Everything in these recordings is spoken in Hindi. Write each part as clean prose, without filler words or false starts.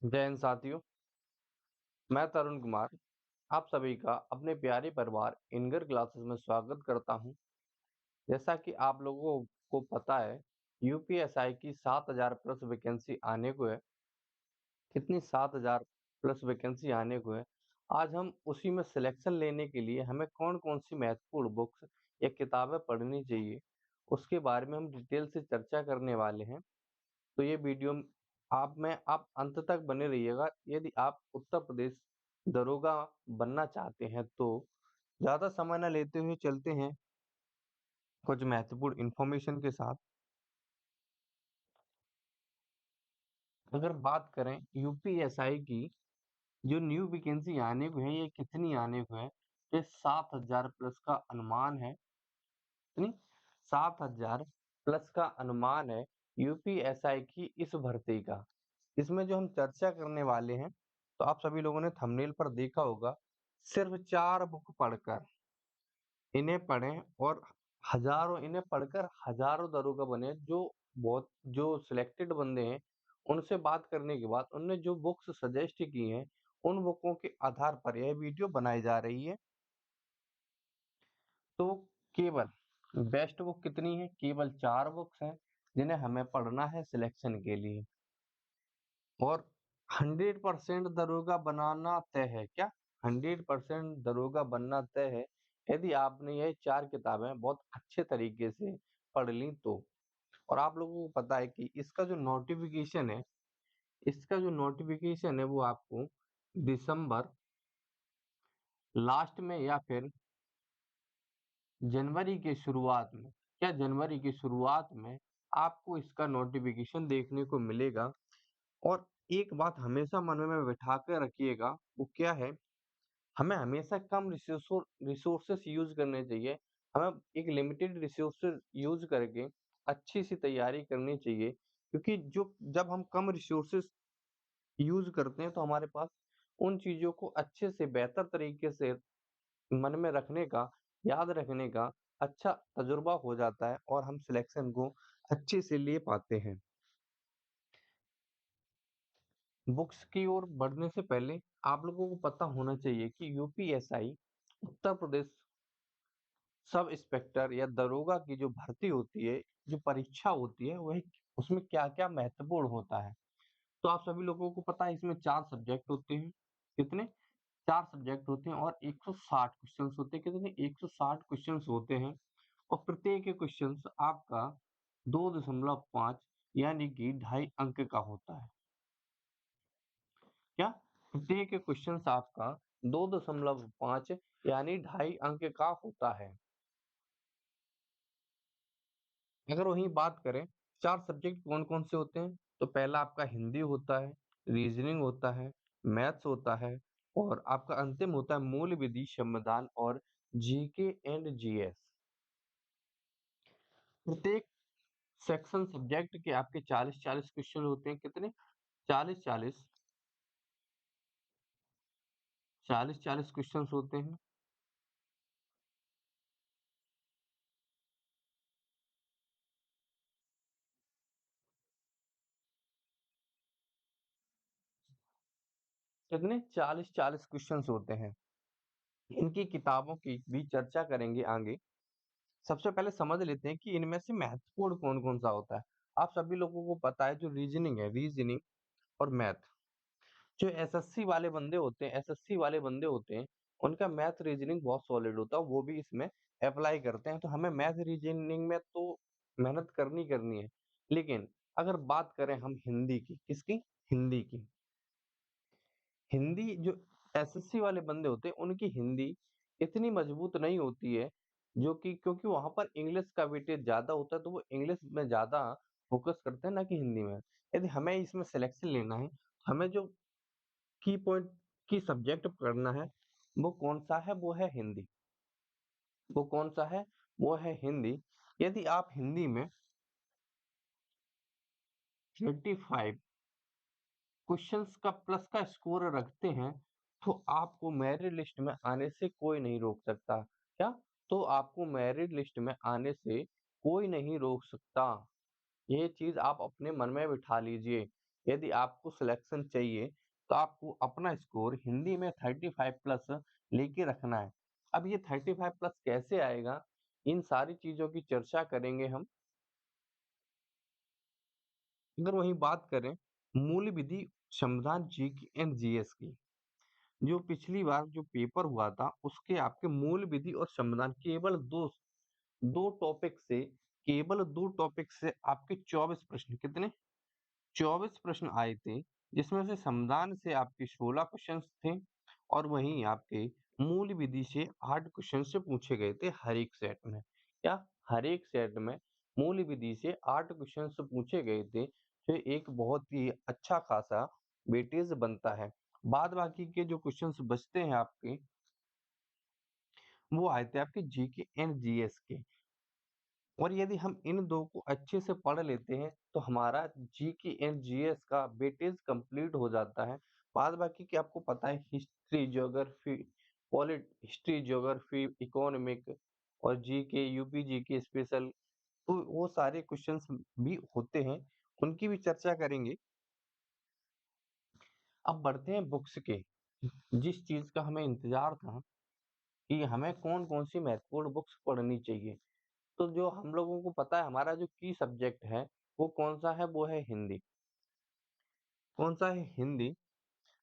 जय हिंद साथियों। मैं तरुण कुमार आप सभी का अपने प्यारे परिवार इनगर क्लासेस में स्वागत करता हूं। जैसा कि आप लोगों को पता है, यूपीएसआई की 7,000 प्लस वैकेंसी आने को है। कितनी 7,000 प्लस वैकेंसी आने को है। आज हम उसी में सिलेक्शन लेने के लिए हमें कौन कौन सी महत्वपूर्ण बुक्स या किताबें पढ़नी चाहिए, उसके बारे में हम डिटेल से चर्चा करने वाले हैं। तो ये वीडियो आप अंत तक बने रहिएगा। यदि आप उत्तर प्रदेश दरोगा बनना चाहते हैं तो ज्यादा समय न लेते हुए चलते हैं कुछ महत्वपूर्ण इंफॉर्मेशन के साथ। अगर बात करें यूपीएसआई की, जो न्यू वैकेंसी आने को है, ये कितनी आने को है? ये 7,000 प्लस का अनुमान है। कितनी? 7,000 प्लस का अनुमान है यूपीएसआई की इस भर्ती का। इसमें जो हम चर्चा करने वाले हैं, तो आप सभी लोगों ने थंबनेल पर देखा होगा, सिर्फ 4 बुक पढ़कर इन्हें पढ़ें और इन्हें पढ़कर हजारों दरोगा बने। जो सिलेक्टेड बंदे हैं, उनसे बात करने के बाद उन्होंने जो बुक्स सजेस्ट की हैं, उन बुकों के आधार पर यह वीडियो बनाई जा रही है। तो केवल बेस्ट बुक कितनी है? केवल 4 बुक्स हैं जिन्हें हमें पढ़ना है सिलेक्शन के लिए। और 100% दरोगा बनाना तय है। क्या 100% दरोगा बनना तय है? यदि आपने ये 4 किताबें बहुत अच्छे तरीके से पढ़ ली तो। और आप लोगों को पता है कि इसका जो नोटिफिकेशन है वो आपको दिसंबर लास्ट में या फिर जनवरी के शुरुआत में, क्या जनवरी की शुरुआत में आपको इसका नोटिफिकेशन देखने को मिलेगा। और एक बात हमेशा मन में बिठा कर रखिएगा, वो क्या है? हमें हमेशा कम रिसोर्सेस यूज करने चाहिए। हमें एक लिमिटेड रिसोर्सेस यूज करके अच्छी सी तैयारी करनी चाहिए, क्योंकि जो जब हम कम रिसोर्सेस यूज करते हैं तो हमारे पास उन चीजों को अच्छे से बेहतर तरीके से मन में रखने का, याद रखने का अच्छा तजुर्बा हो जाता है और हम सिलेक्शन को अच्छे से ले पाते हैं। बुक्स की ओर बढ़ने से पहले आप लोगों को पता होना चाहिए कि UPSI Uttar Pradesh sub inspector या दरोगा की जो भर्ती होती है, जो परीक्षा होती है, वही उसमें क्या-क्या महत्वपूर्ण होता है। तो आप सभी लोगों को पता है, इसमें 4 सब्जेक्ट होते हैं। कितने? 4 सब्जेक्ट होते हैं और 160 क्वेश्चंस होते हैं। कितने? 160 क्वेश्चंस होते हैं और प्रत्येक क्वेश्चंस आपका 2.5 यानी कि 2.5 अंक का होता है। क्या? प्रत्येक क्वेश्चंस आपका 2.5 यानी 2.5 अंक का होता है। अगर वहीं बात करें 4 सब्जेक्ट कौन-कौन से होते हैं, तो पहला आपका हिंदी होता है, रीजनिंग होता है, मैथ्स होता है और आपका अंतिम होता है मूल विधि, संविधान और जीके एंड जीएस। प्रत्येक सेक्शन सब्जेक्ट के आपके 40-40 क्वेश्चन होते हैं। कितने? 40-40 40-40 क्वेश्चंस होते हैं। कितने? 40-40 क्वेश्चंस होते हैं। इनकी किताबों की भी चर्चा करेंगे आगे। सबसे पहले समझ लेते हैं कि इनमें से महत्वपूर्ण कौन-कौन सा होता है। आप सभी लोगों को पता है, जो रीजनिंग और मैथ, जो एसएससी वाले बंदे होते हैं, उनका मैथ रीजनिंग बहुत सॉलिड होता है, वो भी इसमें अप्लाई करते हैं। तो हमें मैथ रीजनिंग में तो मेहनत करनी है। लेकिन अगर बात करें हम हिंदी की, किसकी? हिंदी की। हिंदी जो एसएससी वाले बंदे होते हैं, उनकी हिंदी इतनी मजबूत नहीं होती है, जो कि क्योंकि वहां पर इंग्लिश का वेटेज ज्यादा होता है, तो वो इंग्लिश में ज्यादा फोकस करते हैं, ना कि हिंदी में। यदि हमें इसमें सिलेक्शन लेना है, तो हमें जो की पॉइंट की सब्जेक्ट पढ़ना है, वो कौन सा है? वो है हिंदी। वो कौन सा है? वो है हिंदी। यदि आप हिंदी में 35 क्वेश्चंस का प्लस का स्कोर रखते हैं, तो आपको मेरिट लिस्ट में आने से कोई नहीं रोक सकता। क्या? तो आपको मेरिट लिस्ट में आने से कोई नहीं रोक सकता। ये चीज आप अपने मन में बिठा लीजिए। यदि आपको सिलेक्शन चाहिए, तो आपको अपना स्कोर हिंदी में 35 प्लस लेके रखना है। अब ये 35 प्लस कैसे आएगा? इन सारी चीज़ों की चर्चा करेंगे हम। अगर वहीं बात करें मूल विधि, संविधान, जीके एंड जीएस की, जो पिछली बार जो पेपर हुआ था, उसके आपके मूल विधि और संविधान केवल 2 टॉपिक से, केवल 2 टॉपिक से आपके 24 प्रश्न, कितने? 24 प्रश्न आए थे, जिसमें से संविधान से आपके 16 क्वेश्चंस थे और वहीं आपके मूल विधि से 8 क्वेश्चन से पूछे गए थे हर एक सेट में। क्या? हर एक सेट में मूल विधि से 8 क्वेश्चंस पूछे गए थे, जो एक बहुत ही अच्छा खासा वेटेज बनता है। बाद बाकी के जो क्वेश्चंस बचते हैं आपके, वो आए थे आपके जीके एंड जीएस के। और यदि हम इन 2 को अच्छे से पढ़ लेते हैं, तो हमारा जीके एंड जीएस का वेटेज कंप्लीट हो जाता है। बाद बाकी की आपको पता है history, geography, history, geography, economic और जीके, यूपी जीके स्पेशल, तो वो सारे क्वेश्चंस भी होते हैं, उनकी भी चर्चा करेंगे। अब बढ़ते हैं बुक्स के, जिस चीज़ का हमें इंतज़ार था कि हमें कौन-कौन सी महत्वपूर्ण बुक्स पढ़नी चाहिए। तो जो हम लोगों को पता है हमारा जो की सब्जेक्ट है, वो कौन-सा है? वो है हिंदी। कौन-सा है? हिंदी।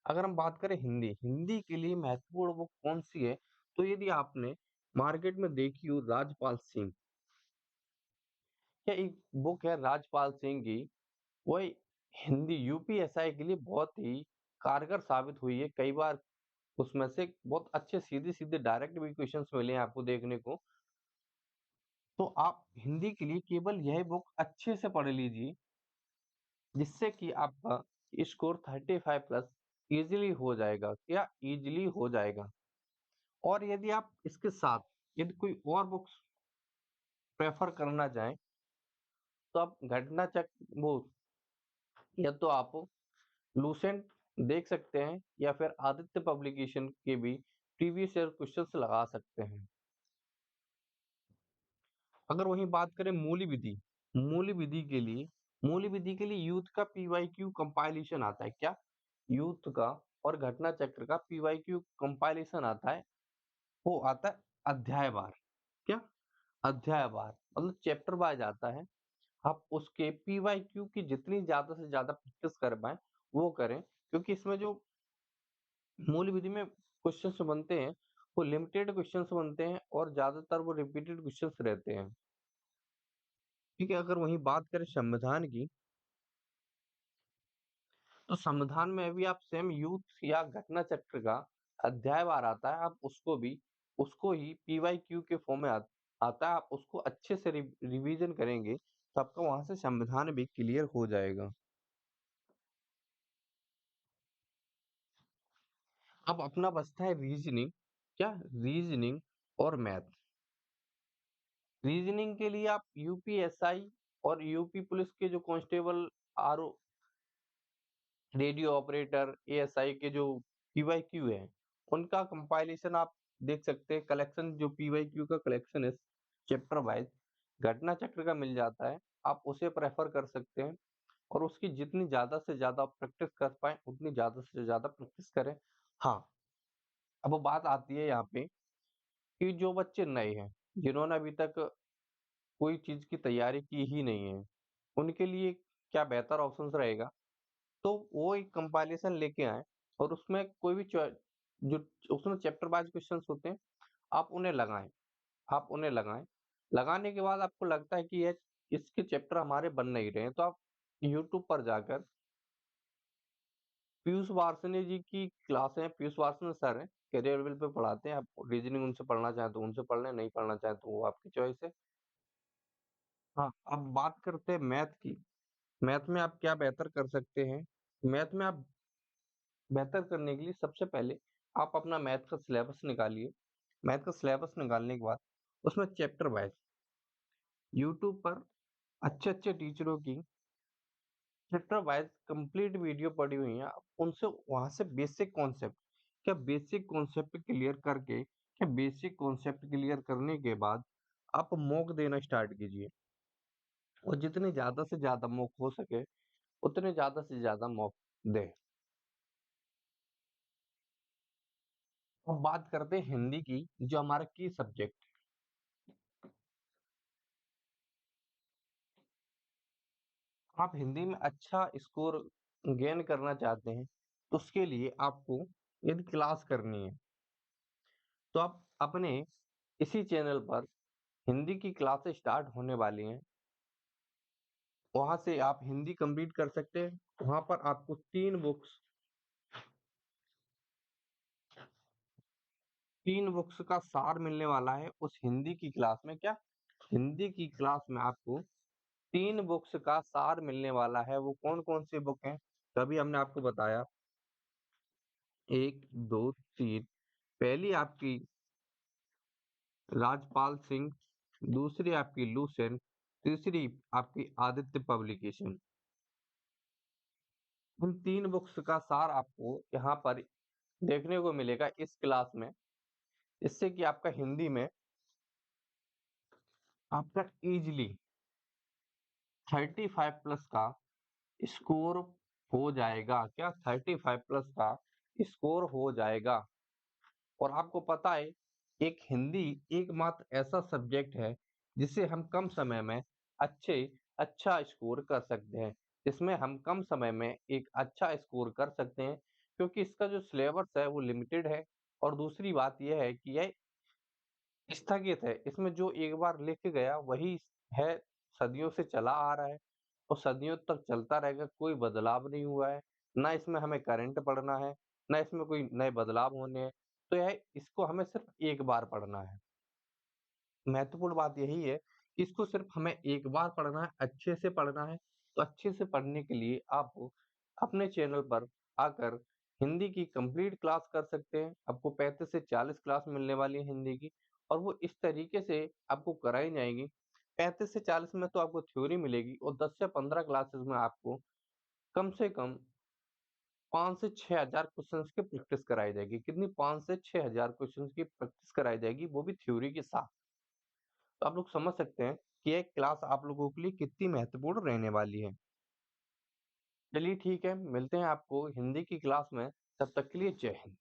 अगर हम बात करें हिंदी, हिंदी के लिए महत्वपूर्ण बुक कौन-सी है? तो यदि आपने मार्केट में देखी हो राजपाल सिंह, या एक बुक है राजपाल सिंह की, वो हिंदी यूपीएसआई के लिए बहुत ही कारगर साबित हुई है। कई बार उसमें से बहुत अच्छे सीधे-सीधे डायरेक्ट भी क्वेश्चंस मिले हैं आपको देखने को। तो आप हिंदी के लिए केवल यह बुक अच्छे से पढ़ लीजिए, जिससे कि आपका स्कोर 35 प्लस ईज़िली हो जाएगा। क्या? ईज़िली हो जाएगा। और यदि आप इसके साथ यदि कोई और बुक्स प्रेफ़र करना चाहें, तो आप घटना चक्र वो, या तो आप लूसेंट देख सकते हैं या फिर आदित्य पब्लिकेशन के भी प्रीवियस ईयर क्वेश्चंस लगा सकते हैं। अगर वहीं बात करें मूल विधि के लिए यूथ का पीवाईक्यू कंपाइलेशन आता है। क्या? यूथ का और घटना चक्र का पीवाईक्यू कंपाइलेशन आता है, वो आता है अध्यायवार। क्या? अध्यायवार, मतलब चैप्टर वाइज़ आता है। आप उसके पीवाईक्यू की जितनी ज़्यादा से ज़्यादा प्रैक्टिस कर पाएँ, वो करें, क्योंकि इसमें जो मूल विधि में क्वेश्चंस बनते हैं, वो लिमिटेड क्वेश्चंस बनते हैं और ज़्यादातर वो रिपीटेड क्वेश्चंस रहते हैं। ठीक है, अगर वहीं बात करें संविधान की, तो संविधान में भी आप सेम यूथ या घटना चक्र का अध्यायवार आता है, आप उसको ही पीवाईक्यू के फॉर्म में आता है, आप उसको अच्छे से रिवीजन करेंगे, तो आपका वहाँ से संविधान भी क्लियर हो जाएगा। अब अपना बचता है रीजनिंग। क्या? रीजनिंग और मैथ। रीजनिंग के लिए आप यूपीएसआई और यूपी पुलिस के जो constable, RO, radio operator, ASI के जो पीवाईक्यू है, उनका कंपाइलेशन आप देख सकते हैं। कलेक्शन जो पीवाईक्यू का कलेक्शन है चैप्टर वाइज, घटना चक्र का मिल जाता है, आप उसे प्रेफर कर सकते हैं और उसकी जितनी ज़्यादा से ज़्यादा प्रैक्टिस कर पाएँ, उतनी ज़्यादा से ज़्यादा प्रैक्टिस करें। हाँ, अब वो बात आती है यहाँ पे कि जो बच्चे नए हैं, जिन्होंने अभी तक कोई चीज़ की तैयारी की ही नहीं है, उनके लिए क्या बेहतर ऑप्शंस रहेगा? तो वो एक कंपाइलेशन लेके आएँ और उसमें कोई भी जो उसमें चैप्टर वाइज़ क्वेश्चन्स होते हैं, आप उन्हें लगाएँ। लगाने के बाद आपको लगता है कि ये इसके चैप्टर हमारे बन नहीं रहे हैं, तो आप यूट्यूब पर जाकर पीयूष वार्ष्णेय जी की क्लास है, पीयूष वार्ष्णेय सर हैं, करियर लेवल पे पढ़ाते हैं। आप रीजनिंग उनसे पढ़ना चाहें तो उनसे पढ़ लें, नहीं पढ़ना चाहें तो वो आपकी चॉइस है। हाँ, अब बात करते हैं मैथ की। मैथ में आप क्या बेहतर कर सकते हैं? मैथ में आप बेहतर करने के लिए सबसे पहले आप अपना मैथ का सिलेबस निकालिए। मैथ का सिलेबस निकालने के बाद उसमें चैप्टर वाइज़ यूट्यूब पर अच्छे-अच्छे टीचरों की चैप्टर वाइज़ कंप्लीट वीडियो पड़ी हुई हैं। आप उनसे वहाँ से बेसिक कॉन्सेप्ट क्लियर करके, क्या बेसिक कॉन्सेप्ट क्लियर करने के बाद आप मॉक देना स्टार्ट कीजिए और जितने ज़्यादा से ज़्यादा मॉक हो सके, उतने ज़्यादा से ज़्यादा मौके दें। अब बात करते हैं हिंदी की, जो हमारा की सब्जेक्ट। आप हिंदी में अच्छा स्कोर गेन करना चाहते हैं, तो उसके लिए आपको यदि क्लास करनी है, तो आप अपने इसी चैनल पर हिंदी की क्लासेस स्टार्ट होने वाली हैं। वहाँ से आप हिंदी कंप्लीट कर सकते हैं। वहाँ पर आपको 3 बुक्स का सार मिलने वाला है उस हिंदी की क्लास में। क्या? हिंदी की क्लास में आपको 3 बुक्स का सार मिलने वाला है। वो कौन-कौन सी बुक हैं? तभी हमने आपको बताया 1, 2, 3। पहली आपकी राजपाल सिंह, दूसरी आपकी लुसेंट, तीसरी आपकी आदित्य पब्लिकेशन। इन 3 बुक्स का सार आपको यहाँ पर देखने को मिलेगा इस क्लास में, जिससे कि आपका हिंदी में आपका ईज़िली 35 प्लस का स्कोर हो जाएगा। क्या? 35 प्लस का स्कोर हो जाएगा। और आपको पता है, एक हिंदी एकमात्र ऐसा सब्जेक्ट है, जिसे हम कम समय में अच्छा स्कोर कर सकते हैं। जिसमें हम कम समय में एक अच्छा स्कोर कर सकते हैं, क्योंकि इसका जो सिलेबस है वो लिमिटेड है। और दूसरी बात ये है कि यह स्थगित है। इसमें जो एक बार लिख गया वही है, सदियों से चला आ रहा है और सदियों तक चलता रहेगा, कोई बदलाव नहीं हुआ है। ना इसमें हमें करंट पढ़ना है, ना इसमें कोई नए बदलाव होने हैं। तो यह इसको हमें सिर्फ़ एक बार पढ़ना है। महत्वपूर्ण बात यही है कि इसको सिर्फ़ हमें एक बार पढ़ना है, अच्छे से पढ़ना है। तो अच्छे से पढ़ने के लिए आप अपने चैनल पर आकर हिंदी की कंप्लीट क्लास कर सकते हैं। आपको 35 से 40 क्लास मिलने वाली है हिंदी की, और वो इस तरीके से आपको कराई जाएँगी। 35 से 40 में तो आपको थ्योरी मिलेगी, और 10 से 15 क्लासेस में आपको कम से कम 5 से 6,000 क्वेश्चन्स की प्रैक्टिस कराई जाएगी। कितनी? 5 से 6,000 क्वेश्चन्स की प्रैक्टिस कराई जाएगी, वो भी थ्योरी के साथ। तो आप लोग समझ सकते हैं कि ये क्लास आप लोगों के लिए कितनी महत्वपूर्ण रहने वाली है। चलिए ठीक है, मिलते हैं आपको हिंदी की क्लास में, तब तक के लिए जय हिंद।